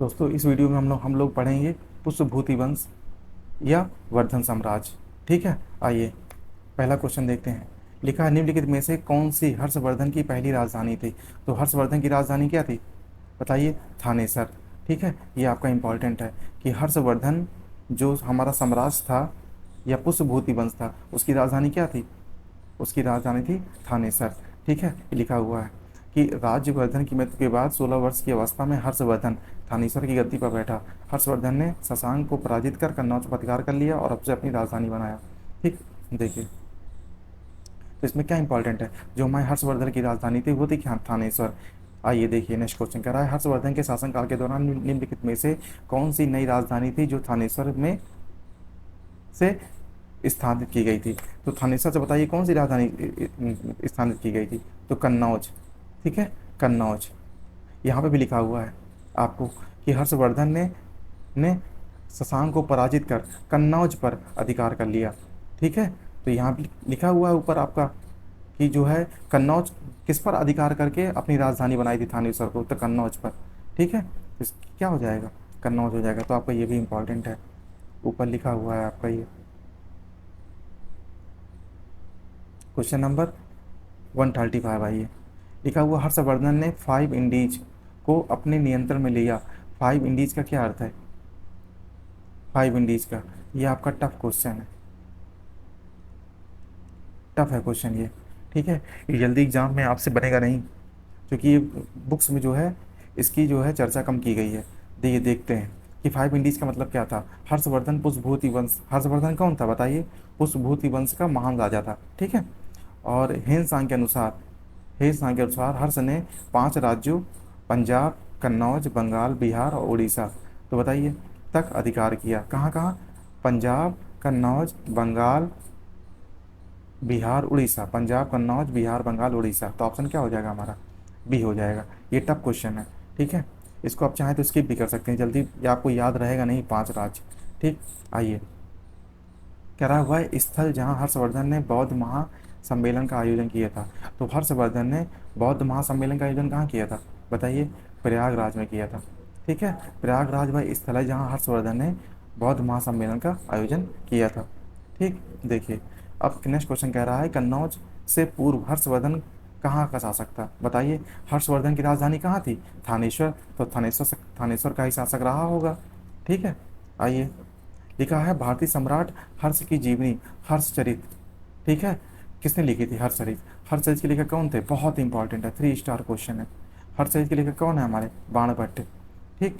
दोस्तों इस वीडियो में हम लोग पढ़ेंगे पुष्पभूति वंश या वर्धन साम्राज्य। ठीक है, आइए पहला क्वेश्चन देखते हैं। लिखा है निम्नलिखित में से कौन सी हर्षवर्धन की पहली राजधानी थी। तो हर्षवर्धन की राजधानी क्या थी बताइए? थानेसर। ठीक है, ये आपका इंपॉर्टेंट है कि हर्षवर्धन जो हमारा साम्राज्य था या पुष्पभूति वंश था उसकी राजधानी क्या थी? उसकी राजधानी थी थानेसर। ठीक है, ये लिखा हुआ है कि राज्यवर्धन की मृत्यु के बाद 16 वर्ष की अवस्था में हर्षवर्धन थानेसर की गद्दी पर बैठा। हर्षवर्धन ने शशांक को पराजित कर कन्नौज पर अधिकार कर लिया और अब से अपनी राजधानी बनाया। ठीक, देखिए तो इसमें क्या इंपॉर्टेंट है, जो हमारे हर्षवर्धन की राजधानी थी वो थी थानेश्वर। आइए देखिए नेक्स्ट क्वेश्चन कह रहा है हर्षवर्धन के शासनकाल के दौरान निम्नलिखित में से कौन सी नई राजधानी थी जो थानेश्वर में से स्थापित की गई थी। तो थानेसर से बताइए कौन सी राजधानी स्थापित की गई थी। तो कन्नौज। ठीक है, कन्नौज। यहाँ पे भी लिखा हुआ है आपको कि हर्षवर्धन ने शशांक को पराजित कर कन्नौज पर अधिकार कर लिया। ठीक है, तो यहाँ भी लिखा हुआ है ऊपर आपका कि जो है कन्नौज किस पर अधिकार करके अपनी राजधानी बनाई थी थानेसर को, तो कन्नौज पर। ठीक है, तो क्या हो जाएगा? कन्नौज हो जाएगा। तो आपका ये भी इंपॉर्टेंट है, ऊपर लिखा हुआ है आपका ये। क्वेश्चन नंबर 135 आइए। लिखा हुआ हर्षवर्धन ने 5 इंडीज को अपने नियंत्रण में लिया। 5 इंडीज का क्या अर्थ है? 5 इंडीज का, ये आपका टफ क्वेश्चन है, टफ है क्वेश्चन ये। ठीक है, ये जल्दी एग्जाम में आपसे बनेगा नहीं, क्योंकि ये बुक्स में जो है इसकी जो है चर्चा कम की गई है। देखिए देखते हैं कि 5 इंडीज का मतलब क्या था। हर्षवर्धन पुष्पभूति वंश, हर्षवर्धन कौन था बताइए? पुष्पभूति वंश का महान राजा था। ठीक है, और हेन सांग के अनुसार हर्ष ने 5 राज्यों पंजाब, कन्नौज, बंगाल, बिहार और उड़ीसा तो बताइए तक अधिकार किया। कहाँ कहाँ? पंजाब, कन्नौज, बंगाल, बिहार, उड़ीसा। पंजाब, कन्नौज, बिहार, बंगाल, उड़ीसा। तो ऑप्शन क्या हो जाएगा हमारा? बी हो जाएगा। ये टफ क्वेश्चन है। ठीक है, इसको आप चाहें तो स्किप भी कर सकते हैं, जल्दी ये आपको याद रहेगा नहीं 5 राज्य। ठीक, आइए कह रहा हुआ है स्थल जहाँ हर्षवर्धन ने बौद्ध महासम्मेलन का आयोजन किया था। तो हर्षवर्धन ने बौद्ध महासम्मेलन का आयोजन कहाँ किया था बताइए? प्रयागराज में किया था। ठीक है, प्रयागराज वह स्थल है जहाँ हर्षवर्धन ने बौद्ध महासम्मेलन का आयोजन किया था। ठीक, देखिए अब नेक्स्ट क्वेश्चन कह रहा है कन्नौज से पूर्व हर्षवर्धन कहाँ का शासक था बताइए? हर्षवर्धन की राजधानी कहाँ थी? थानेश्वर। तो थानेश्वर का ही शासक रहा होगा। ठीक है, आइए लिखा है भारतीय सम्राट हर्ष की जीवनी हर्षचरित। ठीक है, किसने लिखी थी हर्षचरित? हर्षचरित के लेखक कौन थे? बहुत इंपॉर्टेंट है, 3 स्टार क्वेश्चन है। हर्षचरित के लेखक कौन है हमारे? बाणभट्ट। ठीक,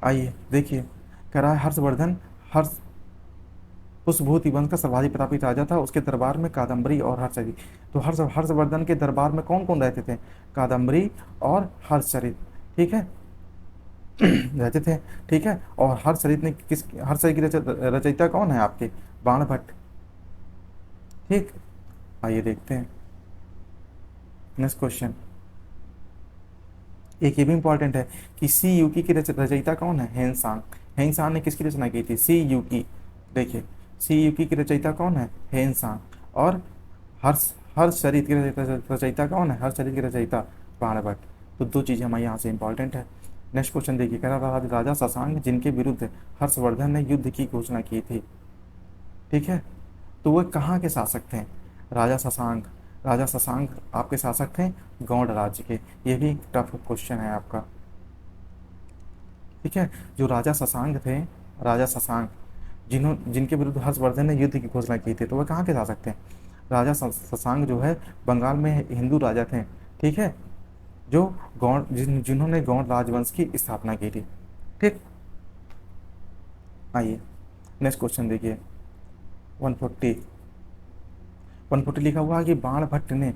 आइए देखिए कह रहा है हर्षवर्धन हर्ष पुष्पभूति वंश का सर्वाधिक प्रतापित राजा था। उसके दरबार में कादम्बरी और हर्षचरित। तो हर्षवर्धन के दरबार में कौन कौन रहते थे? कादम्बरी और हर्षचरित। ठीक है रहते थे। ठीक है, और हर्षचरित की रचयिता कौन है आपके? बाणभट्ट। ठीक, आइए देखते हैं नेक्स्ट क्वेश्चन। एक ये भी इंपॉर्टेंट है कि सी युकी की रचयिता कौन है? हेनसांग। हेनसांग ने किसकी रचना की थी? सी युकी। देखिए सी युकी की रचयिता कौन है? हेनसांग। और हर्षचरित की रचयिता कौन है? हर्षचरित की रचयिता बाणभट्ट। तो 2 चीज़ें हमारे यहाँ से इंपॉर्टेंट है। नेक्स्ट क्वेश्चन देखिए कह रहा था राजा शशांक जिनके विरुद्ध हर्षवर्धन ने युद्ध की घोषणा की थी। ठीक है, तो वह कहाँ के शासक थे? राजा शशांक। राजा शशांक आपके शासक थे गौड़ राज्य के। ये भी टफ क्वेश्चन है आपका। ठीक है, जो राजा शशांक थे, राजा शशांक जिनके विरुद्ध हर्षवर्धन ने युद्ध की घोषणा की थी, तो वह कहाँ के शासक थे? राजा शशांक जो है बंगाल में हिंदू राजा थे। ठीक है, जो जिन्होंने गौड़ राजवंश की स्थापना की थी। ठीक, आइए नेक्स्ट क्वेश्चन देखिए 140। 140 लिखा हुआ है कि बाणभट्ट ने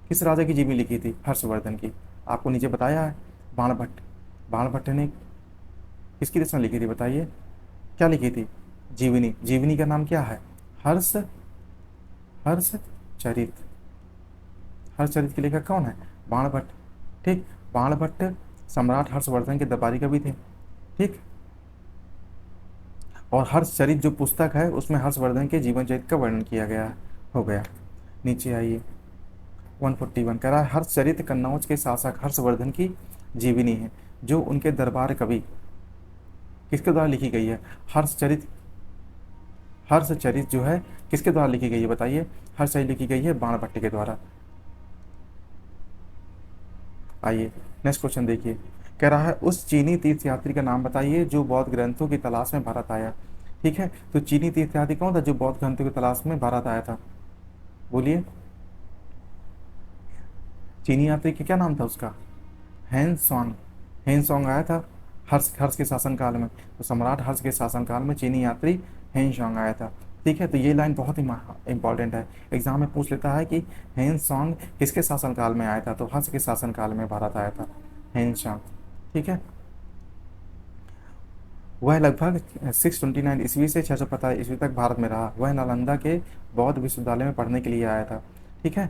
किस राजा की जीवनी लिखी थी? हर्षवर्धन की। आपको नीचे बताया है बाणभट्ट। बाणभट्ट ने किसकी रचना लिखी थी बताइए? क्या लिखी थी? जीवनी। जीवनी का नाम क्या है? हर्ष हर्षचरित। हर्षचरित के लेखक कौन है? बाणभट्ट। ठीक, बाणभट्ट सम्राट हर्षवर्धन के दरबारी कवि थे। ठीक, और हर्षचरित जो पुस्तक है उसमें हर्षवर्धन के जीवन चरित्र का वर्णन किया गया हो गया। नीचे आइए 141 कह रहा है हर्षचरित कन्नौज के शासक हर्षवर्धन की जीवनी है जो उनके दरबार कवि किसके द्वारा लिखी गई है। हर्षचरित, हर्षचरित जो है किसके द्वारा लिखी गई है बताइए। हर्षचरित लिखी गई है बाणभट्ट के द्वारा। आइए नेक्स्ट क्वेश्चन देखिए, कह रहा है उस चीनी तीर्थयात्री का नाम बताइए जो बौद्ध ग्रंथों की तलाश में भारत आया। ठीक है, तो चीनी तीर्थयात्री कौन था जो बौद्ध ग्रंथों की तलाश में भारत आया था, बोलिए। चीनी यात्री का क्या नाम था उसका, हेन सॉन्ग। हेन सॉन्ग आया था हर्ष हर्ष के शासनकाल में, तो सम्राट हर्ष के शासनकाल में चीनी यात्री हेन सॉन्ग आया था। ठीक है, तो ये लाइन बहुत ही इंपॉर्टेंट है, एग्जाम में पूछ लेता है कि हेन सॉन्ग किसके शासनकाल में आया था, तो हर्ष के शासनकाल में भारत आया था हेन सॉन्ग। ठीक है, वह लगभग 629 ईस्वी से 650 ईस्वी तक भारत में रहा। वह नालंदा के बौद्ध विश्वविद्यालय में पढ़ने के लिए आया था। ठीक है,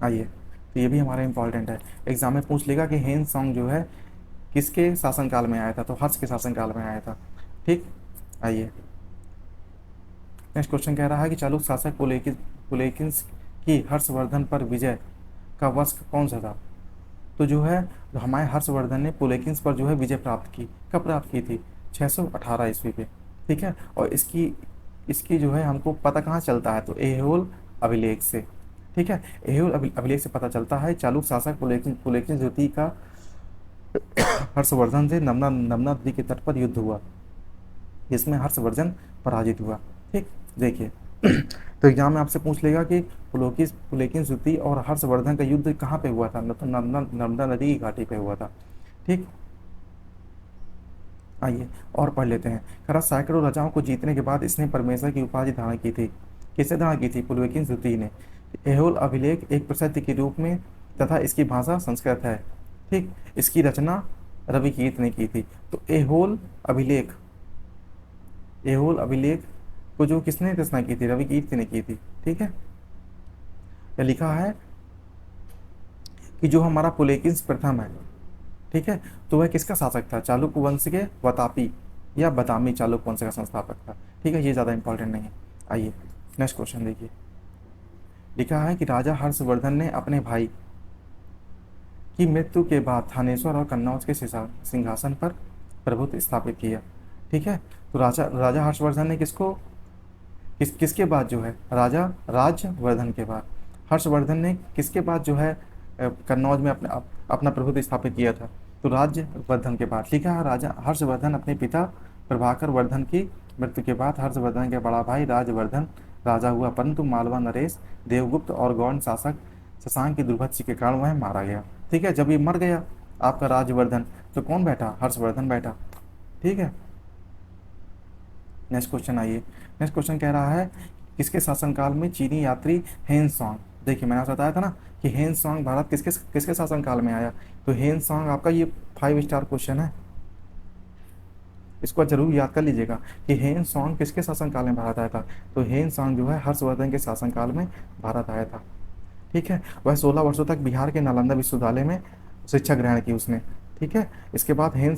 आइए, तो ये भी हमारा इंपॉर्टेंट है, एग्जाम में पूछ लेगा कि हेन सॉन्ग जो है किसके शासनकाल में आया था, तो हर्ष के शासनकाल में आया था। ठीक, आइए नेक्स्ट क्वेश्चन कह रहा है कि चालुक शासक पुलेकिंस की हर्षवर्धन पर विजय का वर्ष कौन सा था। तो जो है हमारे हर्षवर्धन ने पुलेकिंस पर जो है विजय प्राप्त की, कब प्राप्त की थी, 618 ईस्वी पे। ठीक है, और इसकी इसकी जो है हमको पता कहाँ चलता है, तो ऐहोल अभिलेख से। ठीक है, ऐहोल अभिलेख से पता चलता है चालुक शासक पुलेकिन द्वितीय का हर्षवर्धन से नर्मदा नर्मदा नदी के तट पर युद्ध हुआ, जिसमें हर्षवर्धन पराजित हुआ। ठीक, देखिए तो एग्जाम में आपसे पूछ लेगा कि पुलेकिन द्वितीय और हर्षवर्धन का युद्ध कहाँ पे हुआ था, तो नर्मदा नदी की घाटी पे हुआ था। ठीक, आइए और पढ़ लेते हैं। करा सैकड़ों राजाओं को जीतने के बाद इसने परमेश्वर की उपाधि धारण की थी। किसने धारण की थी, पुलकेशिन द्वितीय ने। ऐहोल अभिलेख एक प्रसिद्ध के रूप में तथा इसकी भाषा संस्कृत है। ठीक, इसकी रचना रविकीर्त ने की थी। तो ऐहोल अभिलेख, ऐहोल अभिलेख को जो किसने रचना की थी, रविकीर्त ने की थी। ठीक है, यह लिखा है कि जो हमारा पुलेकिंस प्रथम है, ठीक है, तो वह किसका शासक था, चालुक्य वंश के वतापी या बदामी चालुक्य वंश का संस्थापक था। ठीक है, ये ज़्यादा इंपॉर्टेंट नहीं है। आइए नेक्स्ट क्वेश्चन देखिए, लिखा है कि राजा हर्षवर्धन ने अपने भाई की मृत्यु के बाद थानेश्वर और कन्नौज के सिंहासन पर प्रभुत्व स्थापित किया। ठीक है, तो राजा हर्षवर्धन ने किसके बाद जो है, राजा राजवर्धन के बाद, हर्षवर्धन ने किसके बाद जो है कन्नौज में अपना प्रभुत्व स्थापित किया था, तो राज्यवर्धन के बाद। लिखा है राजा हर्षवर्धन अपने पिता प्रभाकर वर्धन की मृत्यु के बाद हर्षवर्धन के बड़ा भाई राजवर्धन राजा हुआ, परंतु मालवा नरेश, देवगुप्त और गौड़ शासक शशांक की दुर्भत्सी के कारण वह मारा गया। ठीक है, जब ये मर गया आपका राजवर्धन, तो कौन बैठा, हर्षवर्धन बैठा। ठीक है, नेक्स्ट क्वेश्चन आइए। नेक्स्ट क्वेश्चन कह रहा है किसके शासनकाल में चीनी यात्री हेन सॉन्ग। देखिए मैंने आपको बताया था ना कि हेन सॉन्ग भारत किसके किसके शासनकाल में आया, तो हेन सॉन्ग आपका ये 5 स्टार क्वेश्चन है, इसको जरूर याद कर लीजिएगा कि हेन सॉन्ग किसके शासनकाल में भारत आया था, तो हेन सॉन्ग जो है हर्षवर्धन के शासनकाल में भारत आया था। ठीक है, वह 16 वर्षों तक बिहार के नालंदा विश्वविद्यालय में शिक्षा ग्रहण की उसने। ठीक है, इसके बाद हेन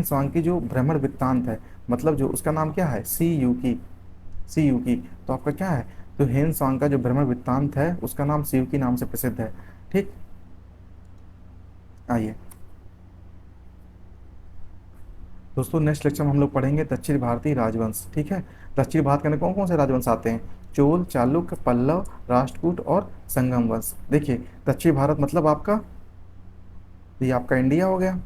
सॉन्ग की जो भ्रमण वृत्तांत है, मतलब जो उसका नाम क्या है, सी यू की, तो आपका क्या है, तो हेन सॉन्ग का जो भ्रमण वृत्तांत है उसका नाम सी यू की नाम से प्रसिद्ध है। ठीक, आइए दोस्तों नेक्स्ट लेक्चर में हम लोग पढ़ेंगे दक्षिण भारतीय राजवंश। ठीक है, दक्षिण भारत के अंदर कौन कौन से राजवंश आते हैं, चोल, चालुक्य, पल्लव, राष्ट्रकूट और संगम वंश। देखिए दक्षिण भारत मतलब आपका, ये आपका इंडिया हो गया।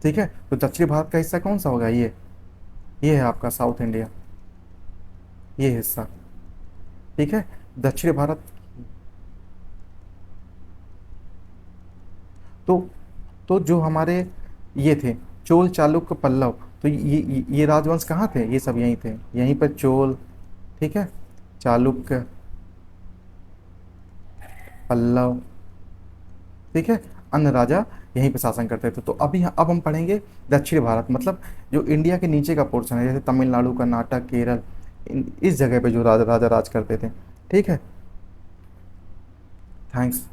ठीक है, तो दक्षिण भारत का हिस्सा कौन सा होगा, ये है आपका साउथ इंडिया, ये हिस्सा। ठीक है, दक्षिण भारत, तो जो हमारे ये थे चोल, चालुक्य, पल्लव, तो ये राजवंश कहाँ थे, ये सब यहीं थे, यहीं पर चोल, ठीक है, चालुक्य, पल्लव, ठीक है, अन्य राजा यहीं पे शासन करते थे। तो अब हम पढ़ेंगे दक्षिण भारत, मतलब जो इंडिया के नीचे का पोर्शन है, जैसे तमिलनाडु, कर्नाटक, केरल, इस जगह पे जो राजा राज करते थे। ठीक है, थैंक्स।